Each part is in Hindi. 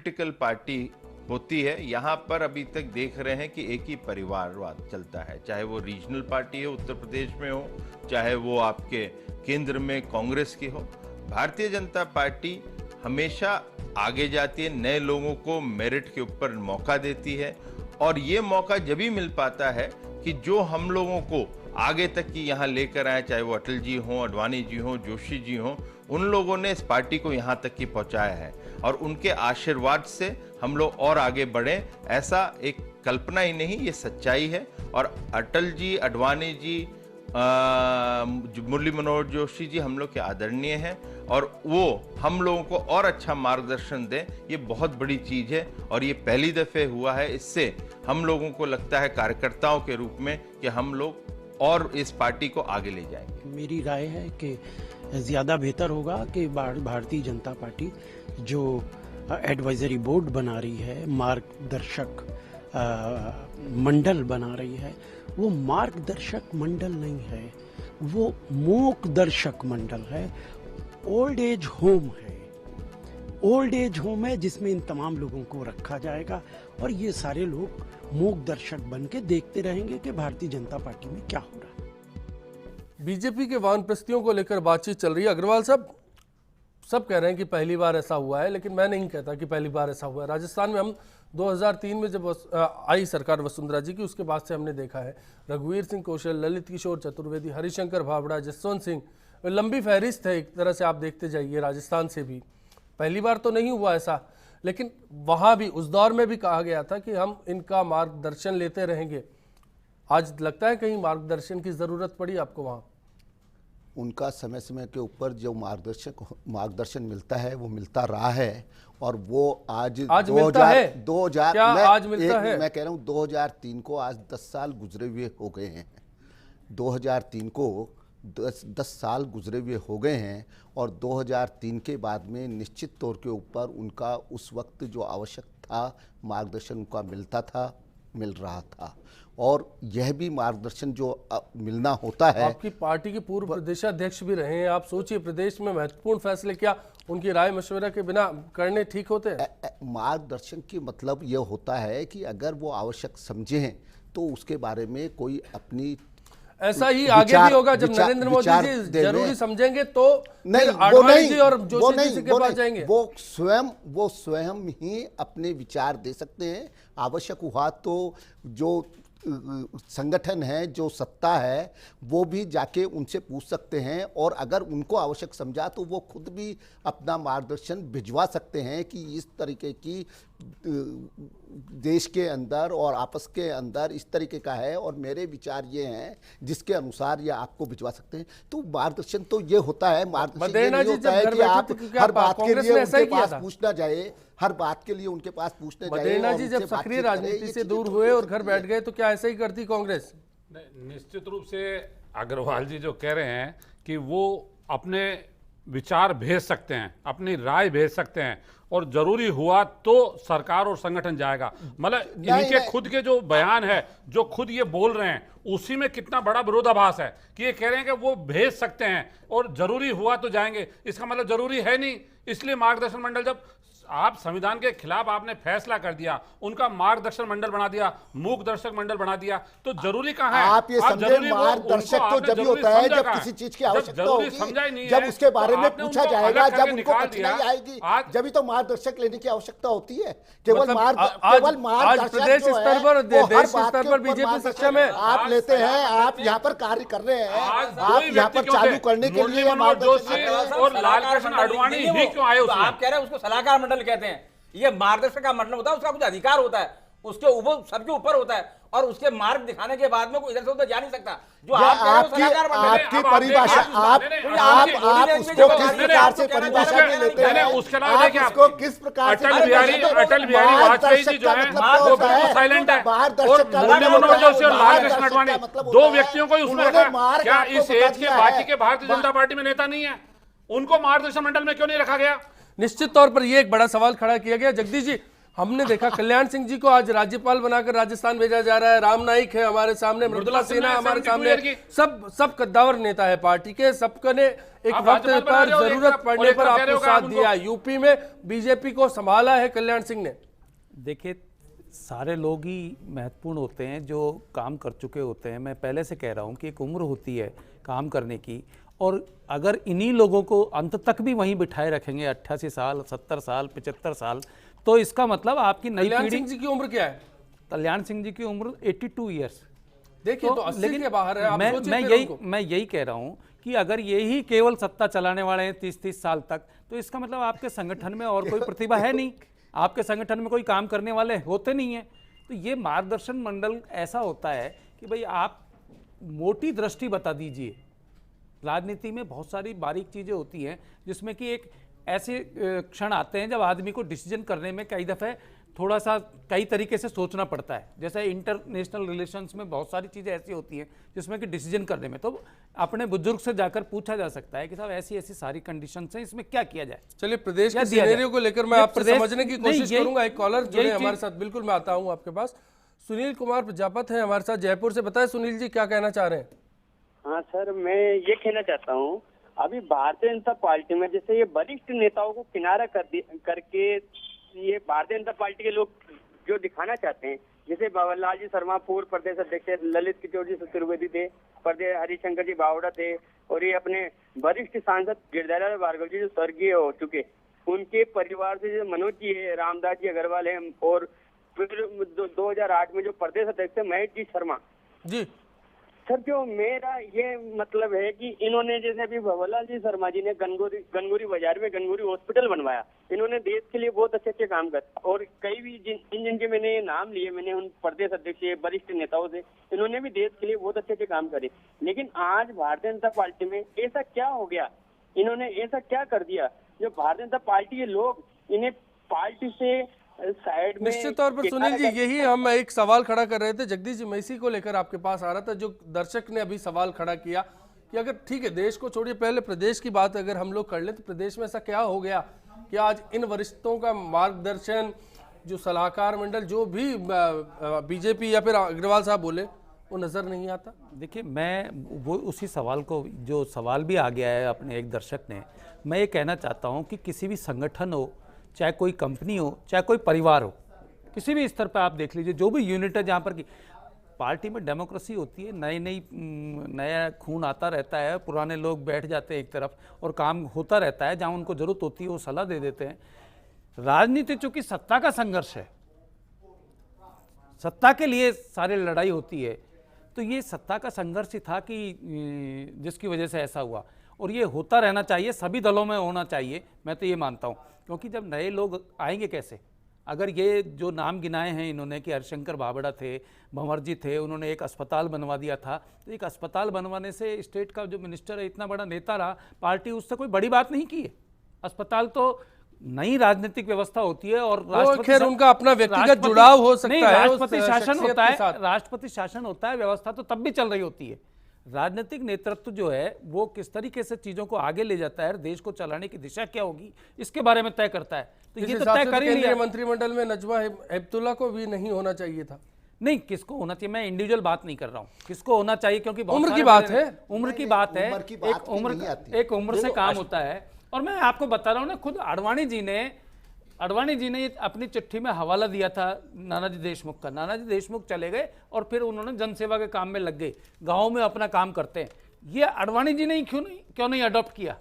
पॉलिटिकल पार्टी होती है, यहाँ पर अभी तक देख रहे हैं कि एक ही परिवारवाद चलता है, चाहे वो रीजनल पार्टी हो, उत्तर प्रदेश में हो, चाहे वो आपके केंद्र में कांग्रेस की हो। भारतीय जनता पार्टी हमेशा आगे जाती है, नए लोगों को मेरिट के ऊपर मौका देती है, और ये मौका जब भी मिल पाता है कि जो हम लोगों को आगे तक की यहाँ लेकर आए, चाहे वो अटल जी हों, आडवाणी जी हों, जोशी जी हों, उन लोगों ने इस पार्टी को यहाँ तक की पहुँचाया है, और उनके आशीर्वाद से हम लोग और आगे बढ़े। ऐसा एक कल्पना ही नहीं, ये सच्चाई है। और अटल जी, आडवाणी जी, मुरली मनोहर जोशी जी हम लोग के आदरणीय हैं, और वो हम लोगों को और अच्छा मार्गदर्शन दें, ये बहुत बड़ी चीज़ है, और ये पहली दफ़े हुआ है। इससे हम लोगों को लगता है कार्यकर्ताओं के रूप में कि हम लोग और इस पार्टी को आगे ले जाएंगे। मेरी राय है कि ज़्यादा बेहतर होगा कि भारतीय जनता पार्टी जो एडवाइजरी बोर्ड बना रही है, मार्गदर्शक मंडल बना रही है, वो मार्गदर्शक मंडल नहीं है, वो मूकदर्शक मंडल है। ओल्ड एज होम है, ओल्ड एज होम है जिसमें इन तमाम लोगों को रखा जाएगा, और ये सारे लोग मूक दर्शक बन के देखते रहेंगे कि भारतीय जनता पार्टी में क्या हो रहा है। बीजेपी के वानप्रस्थियों को लेकर बातचीत चल रही है। अग्रवाल साहब, सब कह रहे हैं कि पहली बार ऐसा हुआ है, लेकिन मैं नहीं कहता कि पहली बार ऐसा हुआ है। राजस्थान में हम 2003 में जब आई सरकार वसुंधरा जी की, उसके बाद से हमने देखा है रघुवीर सिंह कौशल, ललित किशोर चतुर्वेदी, हरिशंकर भावड़ा, जसवंत सिंह, लंबी फहरिस्त है एक तरह से, आप देखते जाइए। राजस्थान से भी पहली बार तो नहीं हुआ ऐसा, लेकिन वहाँ भी उस दौर में भी कहा गया था कि हम इनका मार्गदर्शन लेते रहेंगे। आज लगता है कहीं मार्गदर्शन की ज़रूरत पड़ी आपको वहाँ? उनका समय समय के ऊपर जो मार्गदर्शन मिलता है वो मिलता रहा है, और वो आज मिलता है? 2000 क्या आज मिलता है? मैं कह रहा हूँ 2003 को आज 10 साल गुजरे हुए हो गए हैं। 2003 को 10 साल गुजरे हुए हो गए हैं, और 2003 के बाद में निश्चित तौर के ऊपर उनका उस वक्त जो आवश्यक था मार्गदर्शन उनका मिलता था, मिल रहा था, और यह भी मार्गदर्शन जो मिलना होता है। आपकी पार्टी के पूर्व प्रदेशाध्यक्ष भी रहे हैं, आप सोचिए प्रदेश में महत्वपूर्ण फैसले क्या उनकी राय मशवरा के बिना करने ठीक होते हैं? मार्गदर्शन की मतलब यह होता है कि अगर वो आवश्यक समझें तो उसके बारे में कोई अपनी, ऐसा ही आगे भी होगा जब नरेंद्र मोदी जी जरूरी समझेंगे तो नहीं, आडवाणी जी और जोशी जी के पास जाएंगे। वो स्वयं ही अपने विचार दे सकते हैं। आवश्यक हुआ तो जो संगठन है, जो सत्ता है, वो भी जाके उनसे पूछ सकते हैं, और अगर उनको आवश्यक समझा तो वो खुद भी अपना मार्गदर्शन भिजवा सकते हैं कि इस तरीके की देश के अंदर और आपस के अंदर इस तरीके का है, और मेरे विचार ये हैं जिसके अनुसार ये आपको भिजवा सकते हैं। तो मार्गदर्शन तो ये होता है, मार्गदर्शन ये नहीं होता है कि आप हर बात के लिए उनके पास पूछना जाए, हर बात के लिए उनके पास पूछने जाए। बदेना जी जब सक्रिय राजनीति से दूर हुए और घर बैठ गए तो क्या ऐसा ही करती कांग्रेस? निश्चित रूप से अग्रवाल जी जो कह रहे हैं कि वो अपने विचार भेज सकते हैं, अपनी राय भेज सकते हैं, और जरूरी हुआ तो सरकार और संगठन जाएगा। मतलब इनके खुद के जो बयान है, जो खुद ये बोल रहे हैं, उसी में कितना बड़ा विरोधाभास है कि ये कह रहे हैं कि वो भेज सकते हैं और जरूरी हुआ तो जाएंगे। इसका मतलब जरूरी है नहीं। इसलिए मार्गदर्शन मंडल, जब आप संविधान के खिलाफ आपने फैसला कर दिया, उनका मार्गदर्शन मंडल बना दिया, मूक दर्शक मंडल बना दिया, तो जरूरी कहाँ है? आप ये समझे, मार्गदर्शक तो जब होता है जब किसी चीज की आवश्यकता होगी, जब उसके बारे में पूछा जाएगा, जब उनको कठिनाई आएगी, जब तो मार्गदर्शक लेने की आवश्यकता होती है। केवल प्रदेश स्तर पर, देश स्तर पर बीजेपी सक्षम है। आप लेते हैं, आप यहाँ पर कार्य कर रहे हैं, आप यहाँ पर चालू करने के लिए और लालकृष्ण आडवाणी ही क्यों आए? आप कह रहे हैं उसको सलाहकार मंडल कहते हैं, ये मार्गदर्शक का मंडल होता है, उसका कुछ अधिकार होता है, उसके ऊपर सबके ऊपर होता है, और उसके मार्ग दिखाने के बाद में कोई इधर से उधर जा नहीं सकता। जो आप कह रहे हो सलाहकार मंडल, आपकी परिभाषा, आप उसको किस प्रकार से परिभाषा में लेते हैं? उसके अलावा देखिए, उसको किस प्रकार से अटल बिहारी वाजपेयी जी जो है वो बिल्कुल साइलेंट है, और मुरली मनोहर जोशी और लालकृष्ण आडवाणी दो व्यक्तियों को ही उसमें रखा। क्या इस एज के बाकी के भारतीय जनता पार्टी में नेता नहीं है? उनको मार्गदर्शन मंडल में क्यों नहीं रखा गया? निश्चित तौर पर यह एक बड़ा सवाल खड़ा किया गया। जगदीश जी, हमने देखा कल्याण सिंह जी को आज राज्यपाल बनाकर राजस्थान भेजा जा रहा है, राम नाईक है हमारे सामने, मृदुला सिन्हा हमारे सामने, सब कद्दावर नेता है पार्टी के, सबका ने एक आप वक्त राज्यपाल बना पर रहे हो, जरूरत एक पड़ने पर कह रहे आपको हो कि साथ आप दिया। यूपी में बीजेपी को संभाला है कल्याण सिंह ने। देखिए, सारे लोग ही महत्वपूर्ण होते हैं जो काम कर चुके होते हैं। मैं पहले से कह रहा हूं कि एक उम्र होती है काम करने की, और अगर इन्हीं लोगों को अंत तक भी वहीं बिठाए रखेंगे 88 साल, 70 साल, 75 साल, तो इसका मतलब आपकी नई कल्याण पीढ़ी। सिंह जी की उम्र क्या है? कल्याण सिंह जी की उम्र 82 ईयर्स। देखिए तो 80 के बाहर है। आप सोचिए मैं फिर उनको। यही कह रहा हूं कि अगर यही केवल सत्ता चलाने वाले हैं 30-30 साल तक, तो इसका मतलब आपके संगठन में और कोई प्रतिभा है नहीं, आपके संगठन में कोई काम करने वाले होते नहीं है। तो ये मार्गदर्शन मंडल ऐसा होता है कि भाई आप मोटी दृष्टि बता दीजिए। राजनीति में बहुत सारी बारीक चीजें होती हैं जिसमें कि एक ऐसे क्षण आते हैं जब आदमी को डिसीजन करने में कई दफे थोड़ा सा कई तरीके से सोचना पड़ता है। जैसे इंटरनेशनल रिलेशंस में बहुत सारी चीज़ें ऐसी होती हैं जिसमें कि डिसीजन करने में तो अपने बुजुर्ग से जाकर पूछा जा सकता है कि साहब ऐसी ऐसी सारी कंडीशंस हैं, इसमें क्या किया जाए। चलिए प्रदेश क्या के दिया जाए? सिनेरियो को लेकर मैं ये आपसे प्रदेश- समझने की नहीं, कोशिश यही- करूंगा। एक कॉलर जुड़े यही हमारे चीज- साथ, बिल्कुल मैं आता हूं आपके पास। सुनील कुमार प्रजापत है हमारे साथ जयपुर से। बताएं सुनील जी क्या कहना चाह रहे हैं? हाँ सर, मैं ये कहना चाहता हूँ, अभी भारतीय जनता पार्टी में जैसे ये वरिष्ठ नेताओं को किनारा करके ये भारतीय जनता पार्टी के लोग जो दिखाना चाहते हैं, जैसे बाबूलाल जी शर्मा पूर्व प्रदेश अध्यक्ष थे, ललित किशोर जी चतुर्वेदी थे, प्रदेश हरिशंकर जी बावड़ा थे, और ये अपने वरिष्ठ सांसद गिरधारीलाल भार्गव जी जो स्वर्गीय हो चुके, उनके परिवार से जो मनोज जी है, रामदास जी अग्रवाल है, और फिर 2008 में जो प्रदेश अध्यक्ष थे महेश जी शर्मा जी सर। जो मेरा ये मतलब है कि इन्होंने जैसे अभी भंवरलाल जी शर्मा जी ने गनगोरी बाजार में गनगोरी हॉस्पिटल बनवाया, इन्होंने देश के लिए बहुत अच्छे अच्छे काम करे, और कई भी जिनके मैंने नाम लिए, मैंने उन प्रदेश अध्यक्ष वरिष्ठ नेताओं से, इन्होंने भी देश के लिए बहुत अच्छे अच्छे काम करे। लेकिन आज भारतीय जनता पार्टी में ऐसा क्या हो गया, इन्होंने ऐसा क्या कर दिया जो भारतीय जनता पार्टी के लोग इन्हें पार्टी से साइड में। निश्चित तौर पर सुनील जी यही हम एक सवाल खड़ा कर रहे थे, जगदीश जी मैं इसी को लेकर आपके पास आ रहा था। जो दर्शक ने अभी सवाल खड़ा किया कि अगर ठीक है देश को छोड़िए, पहले प्रदेश की बात अगर हम लोग कर ले तो प्रदेश में ऐसा क्या हो गया कि आज इन वरिष्ठों का मार्गदर्शन, जो सलाहकार मंडल, जो भी बीजेपी या फिर अग्रवाल साहब बोले, वो नजर नहीं आता। देखिए, मैं वो उसी सवाल को, जो सवाल भी आ गया है अपने एक दर्शक ने, मैं ये कहना चाहता हूँ कि किसी भी संगठन हो, चाहे कोई कंपनी हो, चाहे कोई परिवार हो, किसी भी स्तर पर आप देख लीजिए, जो भी यूनिट है जहाँ पर की पार्टी में डेमोक्रेसी होती है, नया खून आता रहता है, पुराने लोग बैठ जाते हैं एक तरफ और काम होता रहता है, जहाँ उनको जरूरत होती है वो सलाह दे देते हैं। राजनीति चूंकि सत्ता का संघर्ष है, सत्ता के लिए सारी लड़ाई होती है, तो ये सत्ता का संघर्ष ही था कि जिसकी वजह से ऐसा हुआ, और ये होता रहना चाहिए, सभी दलों में होना चाहिए। मैं तो ये मानता हूँ, क्योंकि जब नए लोग आएंगे कैसे, अगर ये जो नाम गिनाए हैं इन्होंने कि हरिशंकर बावड़ा थे, भंवर जी थे, उन्होंने एक अस्पताल बनवा दिया था, तो एक अस्पताल बनवाने से स्टेट का जो मिनिस्टर है, इतना बड़ा नेता रहा, पार्टी उससे कोई बड़ी बात नहीं की है। अस्पताल तो नई राजनीतिक व्यवस्था होती है, और खैर उनका अपना व्यक्तिगत जुड़ाव हो सकता है, राष्ट्रपति शासन शख्सियत होता के है, साथ। राष्ट्रपति शासन होता है, व्यवस्था तो तब भी चल रही होती है। राजनीतिक नेतृत्व जो है वो किस तरीके से चीजों को आगे ले जाता है, देश को चलाने की दिशा क्या होगी, इसके बारे में तय करता है। तो ये तो तय कर ही लिया। मंत्रिमंडल में नजमा हेपतुल्ला को भी नहीं होना चाहिए था। नहीं, किसको होना चाहिए, मैं इंडिविजुअल बात नहीं कर रहा हूँ, किसको होना चाहिए, क्योंकि उम्र की बात है, उम्र की बात है, एक उम्र से काम होता है। और मैं आपको बता रहा हूँ ना, खुद अडवाणी जी ने अपनी चिट्ठी में हवाला दिया था नानाजी देशमुख का। नानाजी देशमुख चले गए और फिर उन्होंने जनसेवा के काम में लग गए, गाँव में अपना काम करते हैं। ये अडवाणी जी ने क्यों नहीं अडॉप्ट किया?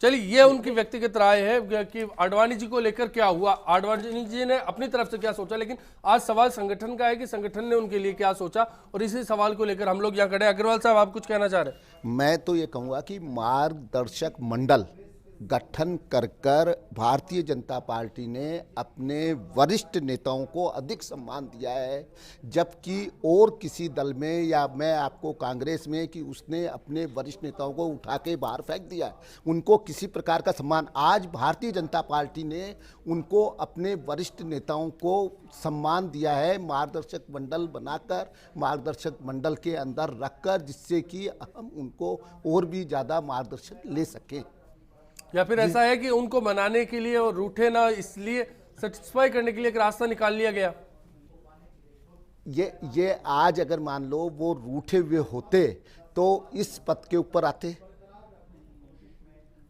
चलिए, ये उनकी व्यक्तिगत राय है कि आडवाणी जी को लेकर क्या हुआ, आडवाणी जी ने अपनी तरफ से क्या सोचा, लेकिन आज सवाल संगठन का है कि संगठन ने उनके लिए क्या सोचा, और इसी सवाल को लेकर हम लोग यहाँ खड़े। अग्रवाल साहब, आप कुछ कहना चाह रहे हैं? मैं तो ये कहूँगा कि मार्गदर्शक मंडल गठन कर भारतीय जनता पार्टी ने अपने वरिष्ठ नेताओं को अधिक सम्मान दिया है, जबकि और किसी दल में, या मैं आपको कांग्रेस में, कि उसने अपने वरिष्ठ नेताओं को उठा के बाहर फेंक दिया है, उनको किसी प्रकार का सम्मान। आज भारतीय जनता पार्टी ने उनको, अपने वरिष्ठ नेताओं को सम्मान दिया है, मार्गदर्शक मंडल बनाकर, मार्गदर्शक मंडल के अंदर रखकर, जिससे कि हम उनको और भी ज़्यादा मार्गदर्शन ले सकें। या फिर ऐसा है कि उनको मनाने के लिए और रूठे ना इसलिए सेटिस्फाई करने के लिए एक रास्ता निकाल लिया गया। ये आज अगर मान लो वो रूठे हुए होते तो इस पद के ऊपर आते।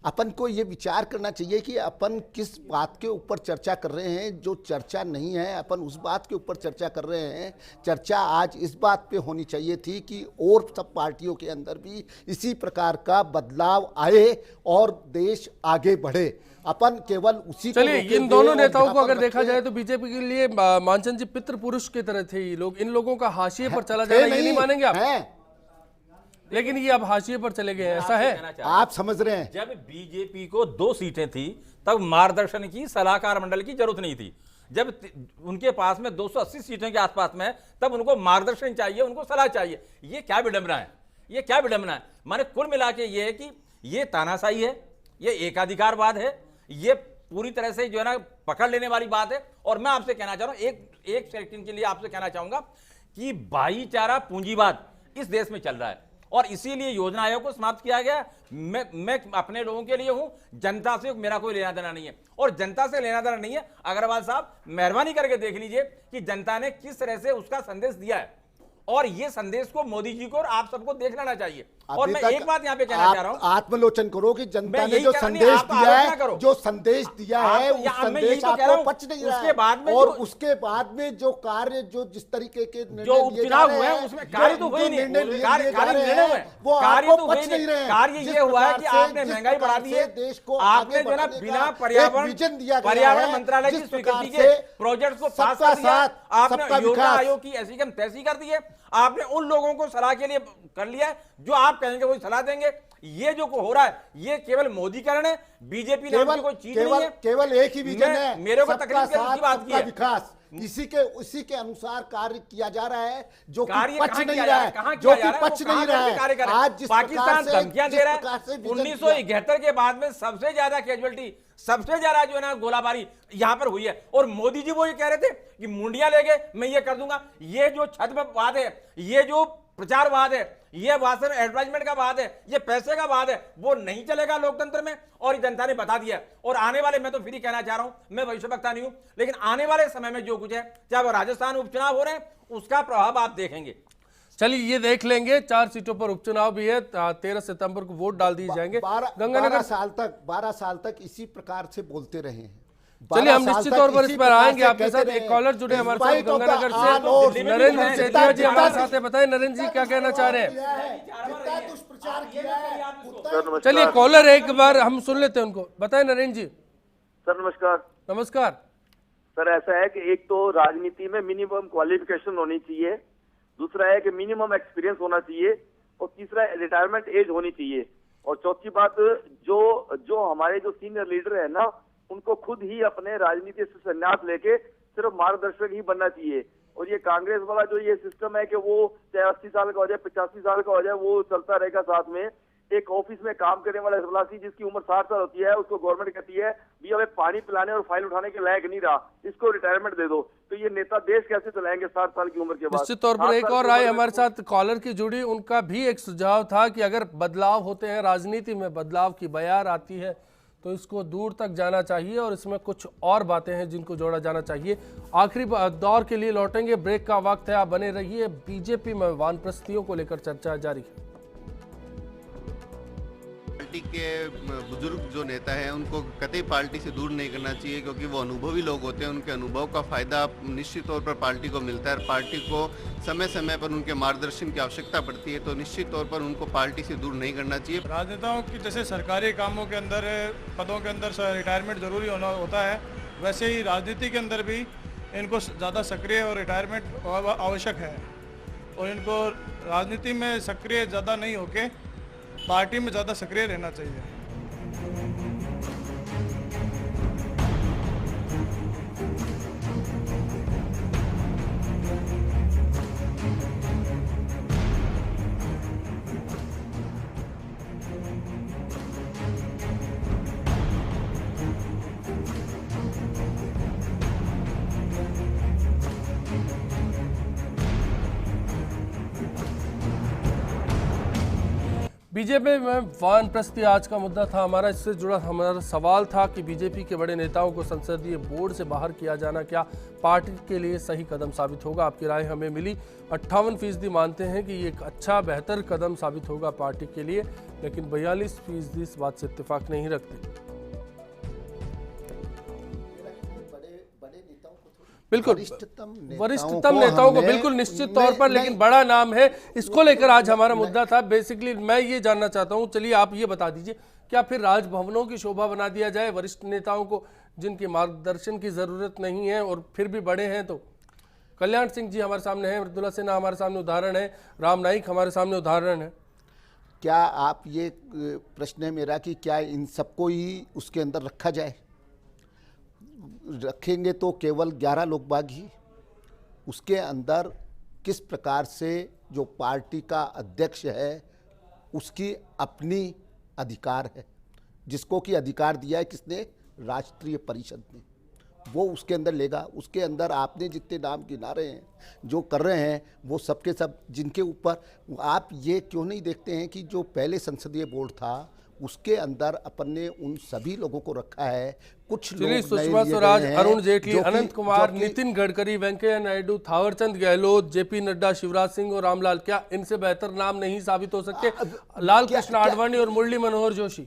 अपन को ये विचार करना चाहिए कि अपन किस बात के ऊपर चर्चा कर रहे हैं। जो चर्चा नहीं है अपन उस बात के ऊपर चर्चा कर रहे हैं। चर्चा आज इस बात पे होनी चाहिए थी कि और सब पार्टियों के अंदर भी इसी प्रकार का बदलाव आए और देश आगे बढ़े। अपन केवल उसी को चलिए, इन दोनों नेताओं को अगर देखा जाए तो बीजेपी के लिए मानचंद जी पितृ पुरुष की तरह थे ये लोग। इन लोगों का हाशिए पर चला जाना ये नहीं मानेंगे आप? लेकिन ये अब हाशिए पर चले गए हैं, ऐसा है? आप समझ रहे हैं। जब बीजेपी को 2 सीटें थी तब मार्गदर्शन की सलाहकार मंडल की जरूरत नहीं थी। जब उनके पास में 280 सीटों के आसपास में तब उनको मार्गदर्शन चाहिए, उनको सलाह चाहिए। ये क्या विडंबना है, ये क्या विडंबना है। माने कुल मिला के ये है कि ये तानाशाही है, ये एकाधिकारवाद है, ये पूरी तरह से जो है ना पकड़ लेने वाली बात है। और मैं आपसे कहना चाह रहा हूं, एक सेकंड के लिए आपसे कहना चाहूंगा कि भाईचारा पूंजीवाद इस देश में चल रहा है और इसीलिए योजना आयोग को समाप्त किया गया। मैं अपने लोगों के लिए हूं, जनता से मेरा कोई लेना देना नहीं है और जनता से लेना देना नहीं है। अग्रवाल साहब मेहरबानी करके देख लीजिए कि जनता ने किस तरह से उसका संदेश दिया है और ये संदेश को मोदी जी को और आप सबको देख लेना चाहिए। और मैं एक बात यहाँ पे कहना चाह रहा हूँ, आत्मलोचन करो कि जनता ने जो संदेश दिया है, जो संदेश दिया है उस संदेश आपको पच नहीं रहा है। और उसके बाद में जो कार्य जो जिस तरीके के जो उपचुनाव हुए हैं उसमें कार्य तो हुई नहीं, वो आपको पच नहीं रहे। कार्य ये हुआ है कि आपने महंगाई बढ़ा दी है, देश को आपने जो ना बिना पर्यावरण मंत्रालय की स्वीकृति के प्रोजेक्ट को पास कर दिया, आपने योजना आयोग की ऐसी कम तैसी कर दी है, आपने उन लोगों को सलाह के लिए कर लिया है जो आप कहेंगे वही सलाह देंगे। ये जो हो रहा है ये केवल मोदीकरण है, बीजेपी नाम की कोई चीज नहीं है। केवल एक ही विजन है, मेरे को तकलीफ की बात की है, विकास। इसी के अनुसार कार्य किया जा रहा है जो कि पच नहीं रहा है, जो कि पच नहीं रहा है। आज जिस पाकिस्तान धमकियां दे रहा है, 1971 के बाद में सबसे ज्यादा कैजुअलिटी, सबसे ज्यादा जो है ना गोलाबारी यहां पर हुई है। और मोदी जी वो ये कह रहे थे कि मुंडिया ले गए, मैं ये कर दूंगा। ये जो छद्मवाद है, ये जो प्रचारवाद है, ये वास्तव में एडवर्टाइजमेंट का वाद है, ये पैसे का वाद है, वो नहीं चलेगा लोकतंत्र में और जनता ने बता दिया। और आने वाले, मैं तो फिर ही कहना चाह रहा हूं, मैं भविष्यवक्ता नहीं हूं, लेकिन आने वाले समय में जो कुछ है, चाहे वो राजस्थान उपचुनाव हो रहे हैं, उसका प्रभाव आप देखेंगे। चलिए ये देख लेंगे। 4 सीटों पर उपचुनाव भी है, 13 सितंबर को वोट डाल दिए जाएंगे। 12 साल तक इसी प्रकार से बोलते रहे हैं। चलिए हम निश्चित तौर पर इस पर आएंगे आपके साथ। एक कॉलर जुड़े हमारे साथ गंगानगर से, नरेंद्र सेठिया जी हमारे साथ है। बताएं नरेंद्र जी क्या कहना चाह रहे हैं। चलिए कॉलर एक बार हम सुन लेते हैं उनको। बताएं नरेंद्र जी। सर नमस्कार। नमस्कार सर, ऐसा है कि एक तो राजनीति में मिनिमम क्वालिफिकेशन होनी चाहिए, दूसरा है कि मिनिमम एक्सपीरियंस होना चाहिए और तीसरा रिटायरमेंट एज होनी चाहिए। और चौथी बात, जो हमारे जो सीनियर लीडर है ना, उनको खुद ही अपने राजनीति से संन्यास लेके सिर्फ मार्गदर्शक ही बनना चाहिए। और ये कांग्रेस वाला जो ये सिस्टम है कि वो चाहे 80 साल का हो जाए, 85 साल का हो जाए, वो चलता रहेगा साथ में। एक ऑफिस में काम करने वाला एम्प्लॉय जिसकी उम्र 60 साल होती है, उसको गवर्नमेंट कहती है भी हमें पानी पिलाने और फाइल उठाने के लायक नहीं रहा, इसको रिटायरमेंट दे दो। तो ये नेता देश कैसे चलाएंगे 60 साल की उम्र के बाद? निश्चित तौर पर एक और राय हमारे साथ कॉलर की जुड़ी, उनका भी एक सुझाव था कि अगर बदलाव होते हैं, राजनीति में बदलाव की बयार आती है, तो इसको दूर तक जाना चाहिए और इसमें कुछ और बातें हैं जिनको जोड़ा जाना चाहिए। आखिरी दौर के लिए लौटेंगे, ब्रेक का वक्त है, आप बने रहिए। बीजेपी में वानप्रस्थियों को लेकर चर्चा जारी है। पार्टी के बुजुर्ग जो नेता हैं उनको कतई पार्टी से दूर नहीं करना चाहिए, क्योंकि वो अनुभवी लोग होते हैं। उनके अनुभव का फायदा निश्चित तौर पर पार्टी को मिलता है। पार्टी को समय समय पर उनके मार्गदर्शन की आवश्यकता पड़ती है, तो निश्चित तौर पर उनको पार्टी से दूर नहीं करना चाहिए। राजनेताओं की जैसे सरकारी कामों के अंदर, पदों के अंदर रिटायरमेंट जरूरी होता है, वैसे ही राजनीति के अंदर भी इनको ज़्यादा सक्रिय और रिटायरमेंट आवश्यक है। और इनको राजनीति में सक्रिय ज़्यादा नहीं होके पार्टी में ज़्यादा सक्रिय रहना चाहिए। बीजेपी में वानप्रस्थी आज का मुद्दा था हमारा। इससे जुड़ा हमारा सवाल था कि बीजेपी के बड़े नेताओं को संसदीय बोर्ड से बाहर किया जाना क्या पार्टी के लिए सही कदम साबित होगा। आपकी राय हमें मिली। 58% मानते हैं कि ये एक अच्छा बेहतर कदम साबित होगा पार्टी के लिए, लेकिन 42% इस बात से इत्तेफाक नहीं रखते। बिल्कुल वरिष्ठतम नेताओं को बिल्कुल निश्चित तौर पर, लेकिन बड़ा नाम है, इसको लेकर आज हमारा मुद्दा था। बेसिकली मैं ये जानना चाहता हूं, चलिए आप ये बता दीजिए, क्या फिर राजभवनों की शोभा बना दिया जाए वरिष्ठ नेताओं को जिनकी मार्गदर्शन की जरूरत नहीं है और फिर भी बड़े हैं? तो कल्याण सिंह जी हमारे सामने हैं, मृदुला सिन्हा हमारे सामने उदाहरण है, राम नाईक हमारे सामने उदाहरण है। क्या आप ये प्रश्न है मेरा कि क्या इन सबको ही उसके अंदर रखा जाए? रखेंगे तो केवल 11 लोग बाग ही। उसके अंदर किस प्रकार से जो पार्टी का अध्यक्ष है उसकी अपनी अधिकार है, जिसको कि अधिकार दिया है किसने? राष्ट्रीय परिषद ने। वो उसके अंदर लेगा। उसके अंदर आपने जितने नाम गिना रहे हैं, जो कर रहे हैं, वो सबके सब जिनके ऊपर आप ये क्यों नहीं देखते हैं कि जो पहले संसदीय बोर्ड था उसके अंदर अपन ने उन सभी लोगों को रखा है। कुछ लोग सुषमा स्वराज, अरुण जेटली, अनंत कुमार, नितिन गडकरी, वेंकैया नायडू, थावरचंद गहलोत, जेपी नड्डा, शिवराज सिंह और रामलाल, क्या इनसे बेहतर नाम नहीं साबित हो सकते? लाल कृष्ण आडवाणी और मुरली मनोहर जोशी।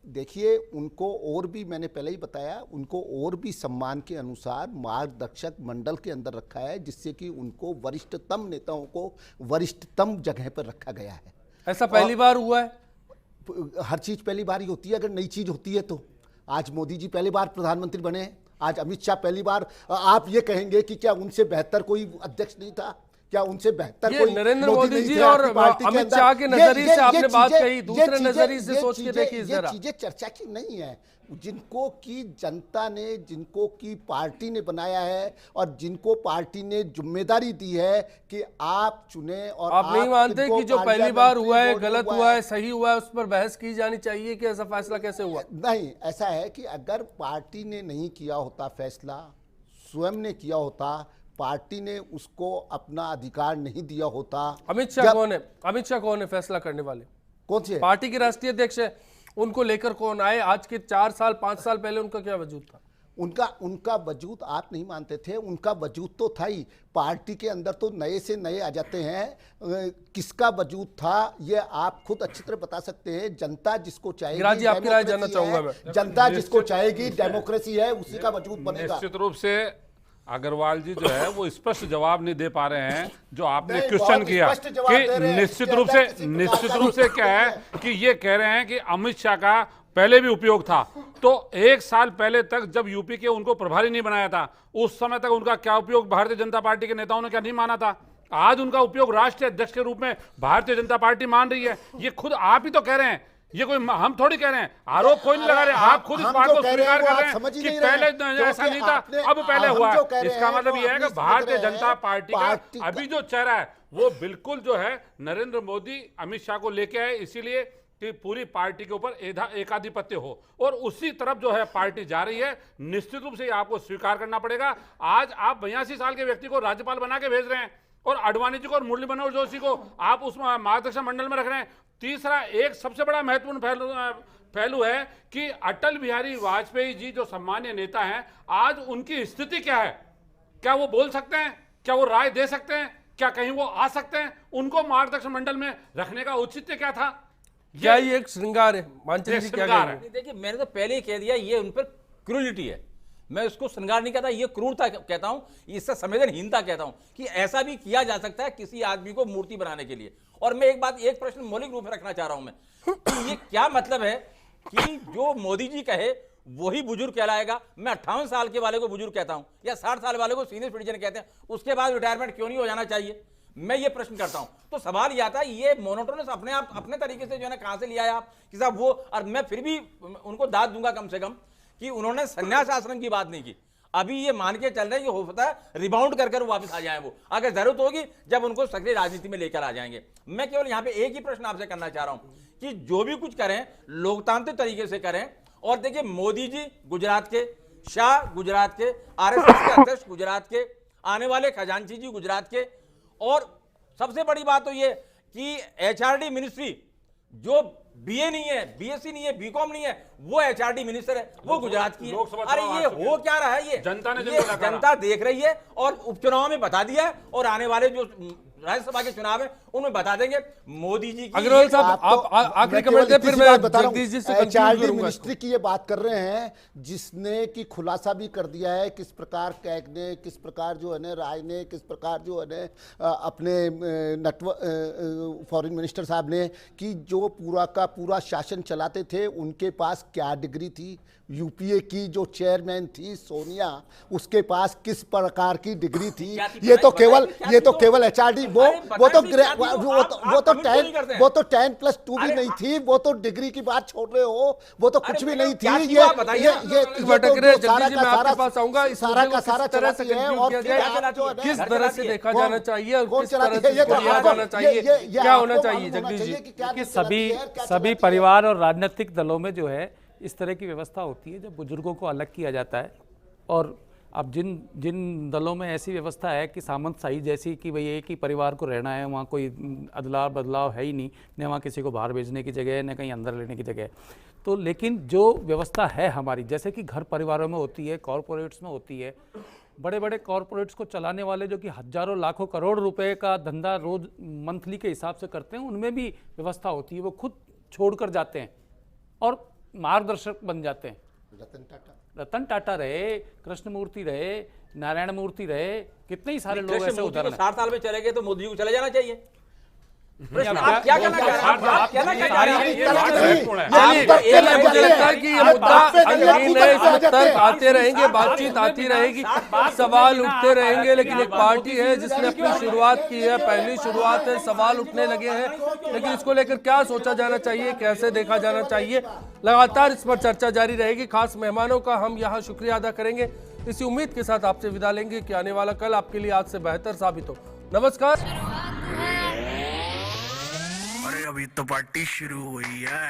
देखिए, उनको और भी, मैंने पहले ही बताया, उनको और भी सम्मान के अनुसार मार्गदर्शक मंडल के अंदर रखा है, जिससे कि उनको वरिष्ठतम नेताओं को वरिष्ठतम जगह पर रखा गया है। ऐसा पहली बार हुआ है? हर चीज पहली बार ही होती है अगर नई चीज होती है तो। आज मोदी जी पहली बार प्रधानमंत्री बने हैं, आज अमित शाह पहली बार। आप ये कहेंगे कि क्या उनसे बेहतर कोई अध्यक्ष नहीं था? क्या उनसे बेहतर कोई नरेंद्र मोदी जी और अमित शाह के नजरिए से आपने बात कही, दूसरे नजरिए से सोच के देखिए जरा। चीजें चर्चा की नहीं है। जिनको की जनता ने, जिनको की पार्टी ने बनाया है और जिनको पार्टी ने जिम्मेदारी दी है कि आप चुने, और आप नहीं मानते कि जो पहली बार हुआ है, गलत हुआ है, सही हुआ है, उस पर बहस की जानी चाहिए कि ऐसा फैसला कैसे हुआ? नहीं, ऐसा है कि अगर पार्टी ने नहीं किया होता फैसला, स्वयं ने किया होता, पार्टी ने उसको अपना अधिकार नहीं दिया होता। अमित शाह कौन है? अमित शाह कौन है फैसला करने वाले? कौन से? पार्टी के राष्ट्रीय अध्यक्ष है। उनको लेकर कौन आए? आज के 4 साल 5 साल पहले उनका क्या वजूद था? उनका वजूद आप नहीं मानते थे, उनका वजूद तो था ही। पार्टी के अंदर तो नए से नए आ जाते हैं। किसका वजूद था ये आप खुद अच्छी तरह बता सकते हैं। जनता जिसको चाहेगी, आपकी राय जानना चाहूंगा मैं। जनता जिसको चाहेगी, डेमोक्रेसी है, उसी का वजूद बनेगा। निश्चित रूप से अग्रवाल जी जो है वो स्पष्ट जवाब नहीं दे पा रहे हैं जो आपने क्वेश्चन किया कि निश्चित रूप से क्या है कि ये कह रहे हैं कि अमित शाह का पहले भी उपयोग था। तो 1 साल पहले तक जब यूपी के उनको प्रभारी नहीं बनाया था, उस समय तक उनका क्या उपयोग भारतीय जनता पार्टी के नेताओं ने क्या नहीं माना था? आज उनका उपयोग राष्ट्रीय अध्यक्ष के रूप में भारतीय जनता पार्टी मान रही है। ये खुद आप ही तो कह रहे हैं, ये कोई हम थोड़ी कह रहे हैं, आरोप कोई नहीं लगा रहे। आप खुद इस बात को स्वीकार कर रहे हैं कि पहले ऐसा नहीं था, अब पहले हुआ है। इसका मतलब ये है कि भारतीय जनता पार्टी का अभी जो चेहरा है वो बिल्कुल जो है नरेंद्र मोदी अमित शाह को लेके आए, इसीलिए कि पूरी पार्टी के ऊपर एकाधिपत्य हो, और उसी तरफ जो है पार्टी जा रही है। निश्चित रूप से आपको स्वीकार करना पड़ेगा। आज आप 82 साल के व्यक्ति को राज्यपाल बना के भेज रहे हैं और आडवाणी जी को और मुरली मनोहर जोशी को आप उस मार्गदर्शक मंडल में रख रहे हैं। तीसरा एक सबसे बड़ा महत्वपूर्ण पहलू है कि अटल बिहारी वाजपेयी जी जो सम्मान्य नेता हैं, आज उनकी स्थिति क्या है? क्या वो बोल सकते हैं? क्या वो राय दे सकते हैं? क्या कहीं वो आ सकते हैं? उनको मार्गदर्शक मंडल में रखने का औचित्य क्या था? क्या ये एक श्रृंगार है? मानचंद्र जी क्या कह रहे हैं? देखिए, मैंने तो पहले ही कह दिया, ये उन पर क्रूरलिटी है। मैं उसको श्रृंगार नहीं कहता, ये क्रूरता कहता हूं, इससे संवेदनहीनता कहता हूं कि ऐसा भी किया जा सकता है किसी आदमी को मूर्ति बनाने के लिए। और मैं एक प्रश्न मौलिक रूप में रखना चाह रहा हूं मैं कि ये क्या मतलब है कि जो मोदी जी कहे वही बुजुर्ग कहलाएगा? मैं 58 साल के वाले को बुजुर्ग कहता हूं या 60 साल वाले को सीनियर सिटीजन कहते हैं, उसके बाद रिटायरमेंट क्यों नहीं हो जाना चाहिए? मैं ये प्रश्न करता हूं। तो सवाल यह आता है, ये मोनोटोनस अपने तरीके से जो है ना कहां से लिया है आप कि साहब वो, और मैं फिर भी उनको दाद दूंगा कम से कम कि उन्होंने संन्यास आश्रम की बात नहीं की। अभी ये मान के चल रहे हैं कि हो सकता है रिबाउंड कर वापस आ जाए वो, अगर जरूरत होगी जब उनको सक्रिय राजनीति में लेकर आ जाएंगे। मैं केवल यहां पे एक ही प्रश्न आपसे करना चाह रहा हूं कि जो भी कुछ करें लोकतांत्रिक तरीके से करें। और देखिए, मोदी जी गुजरात के, शाह गुजरात के, आरएसएस के अध्यक्ष गुजरात के, आने वाले खजांची जी गुजरात के, और सबसे बड़ी बात तो ये कि एचआरडी मिनिस्ट्री जो बीए नहीं है, बीएससी नहीं है, बीकॉम नहीं है, वो एचआरडी मिनिस्टर है, वो गुजरात की है। लोकसभा अरे चुनाव ये आ चुके हो क्या रहा है? ये जनता ने ये जनता देख रही है और उपचुनाव में बता दिया है, और आने वाले जो राज्यसभा के चुनाव है उनमें बता देंगे मोदी जी की। अग्रवाल साहब, आप आखिरी कमेंट दें, फिर मैं जगदीश जी से कंक्लूड करूंगा। मिनिस्ट्री की ये बात कर रहे हैं, जिसने की खुलासा भी कर दिया है किस प्रकार कैग ने, किस प्रकार जो है ना राय ने, किस प्रकार जो है ना अपने फॉरेन मिनिस्टर साहब ने, कि जो पूरा का पूरा शासन चलाते थे उनके पास क्या डिग्री थी। यूपीए की जो चेयरमैन थी सोनिया, उसके पास किस प्रकार की डिग्री थी। ये तो केवल एचआरडी, वो तो 10+2 भी नहीं थी, वो तो डिग्री की बात छोड़ रहे हो, वो तो कुछ भी नहीं थी। ये सारा का सारा चलाती है। और किस तरह से देखा जाना चाहिए और किस तरह से किया जाना चाहिए, क्या होना चाहिए जगदीश जी? कि सभी परिवार और राजनीतिक दलों में जो है इस तरह की व्यवस्था होती है, जब बुजुर्गों को अलग किया जाता है। और अब जिन दलों में ऐसी व्यवस्था है कि सामंतशाही जैसी, कि भाई एक ही परिवार को रहना है, वहाँ कोई अदलाव बदलाव है ही नहीं, न वहाँ किसी को बाहर भेजने की जगह है, न कहीं अंदर लेने की जगह है। तो लेकिन जो व्यवस्था है हमारी, जैसे कि घर परिवारों में होती है, कॉरपोरेट्स में होती है, बड़े बड़े कॉरपोरेट्स को चलाने वाले जो कि हजारों लाखों करोड़ रुपए का धंधा रोज मंथली के हिसाब से करते हैं, उनमें भी व्यवस्था होती है। वो खुद छोड़कर जाते हैं और मार्गदर्शक बन जाते हैं। रतन टाटा रहे, कृष्णमूर्ति रहे, नारायण मूर्ति रहे, कितने ही सारे लोग ऐसे उदाहरण। 60 साल में चले गए तो मोदी जी को चले जाना चाहिए। आप क्या कहना चाह रहे हैं? आप कहना क्या चाह रहे हैं? मुझे लगता है कि ये मुद्दा अंदर आते रहेंगे, बातचीत आती रहेगी, सवाल उठते रहेंगे, लेकिन एक पार्टी है जिसने अपनी शुरुआत की है, पहली शुरुआत है, सवाल उठने लगे हैं, लेकिन इसको लेकर क्या सोचा जाना चाहिए, कैसे देखा जाना चाहिए, लगातार इस पर चर्चा जारी रहेगी। खास मेहमानों का हम यहाँ शुक्रिया अदा करेंगे। इसी उम्मीद के साथ आपसे विदा लेंगे कि आने वाला कल आपके लिए आज से बेहतर साबित हो। नमस्कार। अरे अभी तो पार्टी शुरू हुई है।